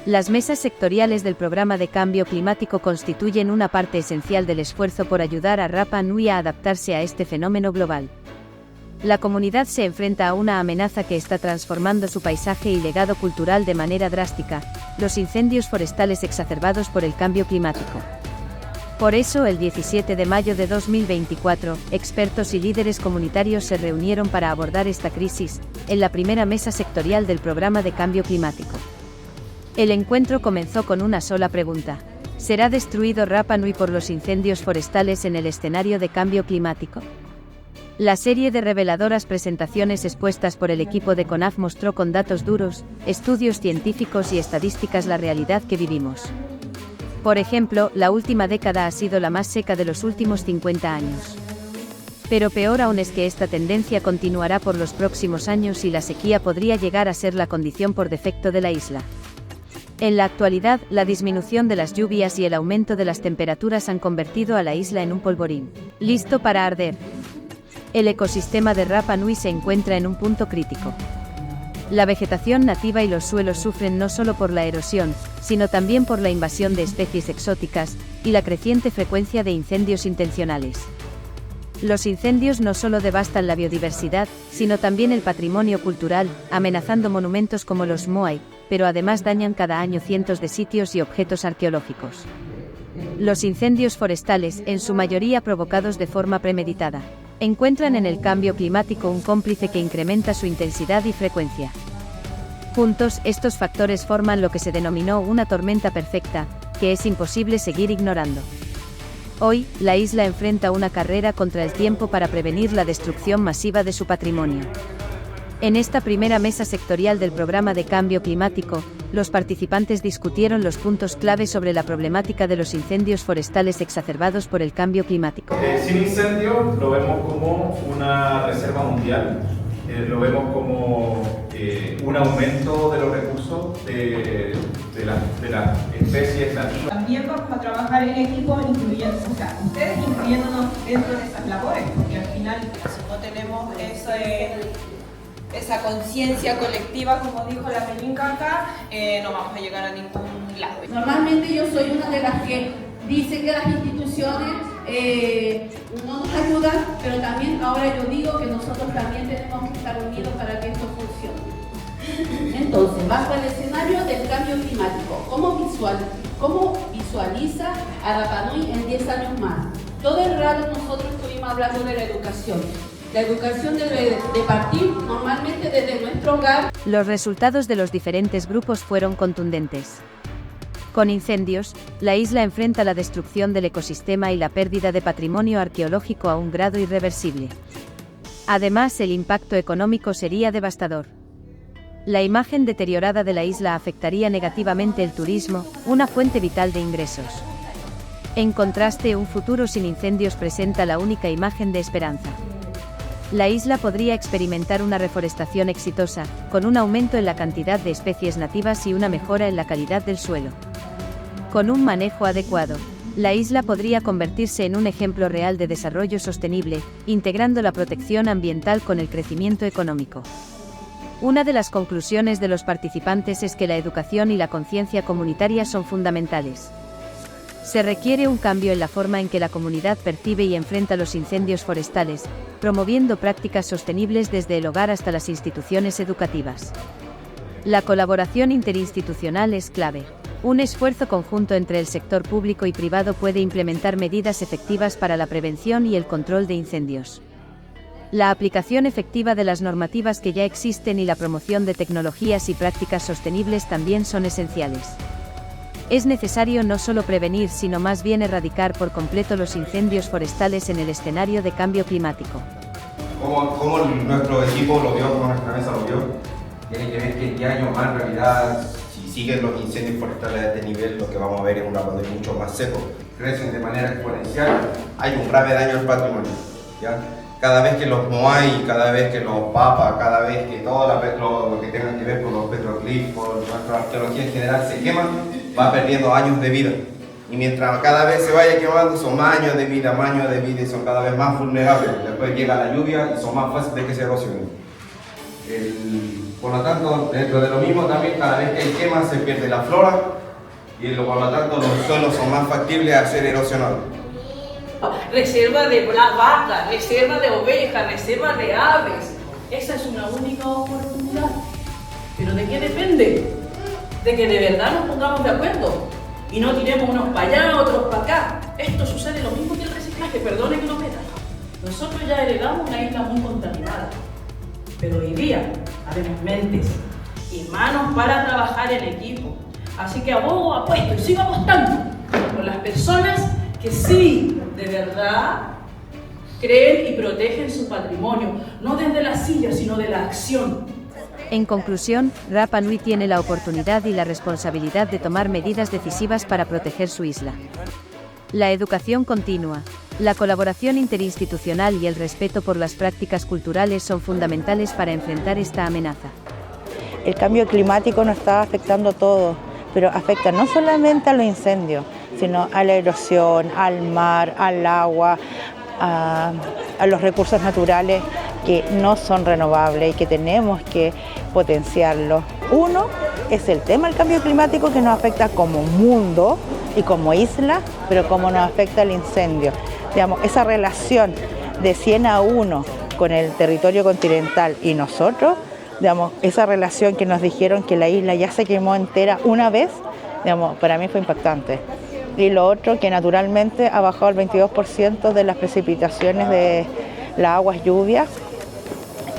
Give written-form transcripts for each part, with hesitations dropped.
Las mesas sectoriales del programa de cambio climático constituyen una parte esencial del esfuerzo por ayudar a Rapa Nui a adaptarse a este fenómeno global. La comunidad se enfrenta a una amenaza que está transformando su paisaje y legado cultural de manera drástica: los incendios forestales exacerbados por el cambio climático. Por eso, el 17 de mayo de 2024, expertos y líderes comunitarios se reunieron para abordar esta crisis, en la primera mesa sectorial del programa de cambio climático. El encuentro comenzó con una sola pregunta: ¿será destruido Rapa Nui por los incendios forestales en el escenario de cambio climático? La serie de reveladoras presentaciones expuestas por el equipo de CONAF mostró con datos duros, estudios científicos y estadísticas la realidad que vivimos. Por ejemplo, la última década ha sido la más seca de los últimos 50 años. Pero peor aún es que esta tendencia continuará por los próximos años y la sequía podría llegar a ser la condición por defecto de la isla. En la actualidad, la disminución de las lluvias y el aumento de las temperaturas han convertido a la isla en un polvorín, listo para arder. El ecosistema de Rapa Nui se encuentra en un punto crítico. La vegetación nativa y los suelos sufren no solo por la erosión, sino también por la invasión de especies exóticas y la creciente frecuencia de incendios intencionales. Los incendios no solo devastan la biodiversidad, sino también el patrimonio cultural, amenazando monumentos como los Moai, pero además dañan cada año cientos de sitios y objetos arqueológicos. Los incendios forestales, en su mayoría provocados de forma premeditada, encuentran en el cambio climático un cómplice que incrementa su intensidad y frecuencia. Juntos, estos factores forman lo que se denominó una tormenta perfecta, que es imposible seguir ignorando. Hoy, la isla enfrenta una carrera contra el tiempo para prevenir la destrucción masiva de su patrimonio. En esta primera mesa sectorial del programa de cambio climático, los participantes discutieron los puntos clave sobre la problemática de los incendios forestales exacerbados por el cambio climático. Sin incendio lo vemos como una reserva mundial, lo vemos como un aumento de los recursos de las especies nativas. También vamos a trabajar en equipo, incluyendo, ustedes incluyéndonos dentro de esas labores, porque al final, si no tenemos esa conciencia colectiva, como dijo la Melinka acá, no vamos a llegar a ningún lado. Normalmente yo soy una de las que dice que las instituciones no nos ayudan, pero también ahora yo digo que nosotros también tenemos que estar unidos para que esto funcione. Entonces, bajo el escenario del cambio climático, ¿cómo visualiza a Rapa Nui en 10 años más? Todo el rato nosotros estuvimos hablando de la educación. La educación debe de partir normalmente desde nuestro hogar. Los resultados de los diferentes grupos fueron contundentes. Con incendios, la isla enfrenta la destrucción del ecosistema y la pérdida de patrimonio arqueológico a un grado irreversible. Además, el impacto económico sería devastador. La imagen deteriorada de la isla afectaría negativamente el turismo, una fuente vital de ingresos. En contraste, un futuro sin incendios presenta la única imagen de esperanza. La isla podría experimentar una reforestación exitosa, con un aumento en la cantidad de especies nativas y una mejora en la calidad del suelo. Con un manejo adecuado, la isla podría convertirse en un ejemplo real de desarrollo sostenible, integrando la protección ambiental con el crecimiento económico. Una de las conclusiones de los participantes es que la educación y la conciencia comunitaria son fundamentales. Se requiere un cambio en la forma en que la comunidad percibe y enfrenta los incendios forestales, promoviendo prácticas sostenibles desde el hogar hasta las instituciones educativas. La colaboración interinstitucional es clave. Un esfuerzo conjunto entre el sector público y privado puede implementar medidas efectivas para la prevención y el control de incendios. La aplicación efectiva de las normativas que ya existen y la promoción de tecnologías y prácticas sostenibles también son esenciales. Es necesario no solo prevenir, sino más bien erradicar por completo los incendios forestales en el escenario de cambio climático. ¿Cómo nuestro equipo lo vio, cómo nuestra mesa lo vio? Tiene que ver que en 10 años más, en realidad, si siguen los incendios forestales a este nivel, lo que vamos a ver es un Rapa Nui mucho más seco. Crecen de manera exponencial, hay un grave daño al patrimonio, ¿ya? Cada vez que los moai, cada vez que los papas, cada vez que todo lo que tenga que ver con los petroglifos, nuestra arqueología en general se quema, va perdiendo años de vida. Y mientras cada vez se vaya quemando, son más años de vida y son cada vez más vulnerables. Después llega la lluvia y son más fáciles de que se erosionen. Por lo tanto, dentro de lo mismo también, cada vez que hay quema se pierde la flora y por lo tanto los suelos son más factibles a ser erosionados. Reserva de vacas, reserva de ovejas, reserva de aves. Esa es una única oportunidad. ¿Pero de qué depende? De que de verdad nos pongamos de acuerdo y no tiremos unos para allá, otros para acá. Esto sucede lo mismo que el reciclaje, perdone que lo meta. Nosotros ya heredamos una isla muy contaminada, pero hoy día haremos mentes y manos para trabajar en equipo. Así que abogo, apuesto y sigo apostando por las personas que sí, de verdad, creen y protegen su patrimonio, no desde la silla, sino de la acción. En conclusión, Rapa Nui tiene la oportunidad y la responsabilidad de tomar medidas decisivas para proteger su isla. La educación continua, la colaboración interinstitucional y el respeto por las prácticas culturales son fundamentales para enfrentar esta amenaza. El cambio climático nos está afectando todo, pero afecta no solamente a los incendios, sino a la erosión, al mar, al agua, a los recursos naturales que no son renovables y que tenemos que potenciarlos. Uno es el tema del cambio climático que nos afecta como mundo y como isla, pero como nos afecta el incendio. Digamos, esa relación de 100 a 1 con el territorio continental y nosotros, digamos, esa relación que nos dijeron que la isla ya se quemó entera una vez, digamos, para mí fue impactante. Y lo otro, que naturalmente ha bajado el 22% de las precipitaciones de las aguas lluvias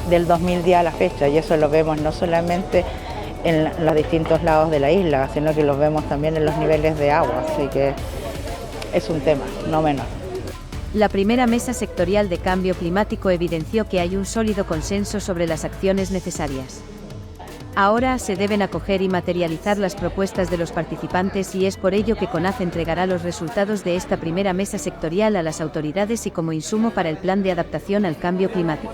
del 2010 a la fecha, y eso lo vemos no solamente en los distintos lados de la isla, sino que lo vemos también en los niveles de agua, así que es un tema, no menor. La primera mesa sectorial de cambio climático evidenció que hay un sólido consenso sobre las acciones necesarias. Ahora se deben acoger y materializar las propuestas de los participantes y es por ello que CONAF entregará los resultados de esta primera mesa sectorial a las autoridades y como insumo para el plan de adaptación al cambio climático.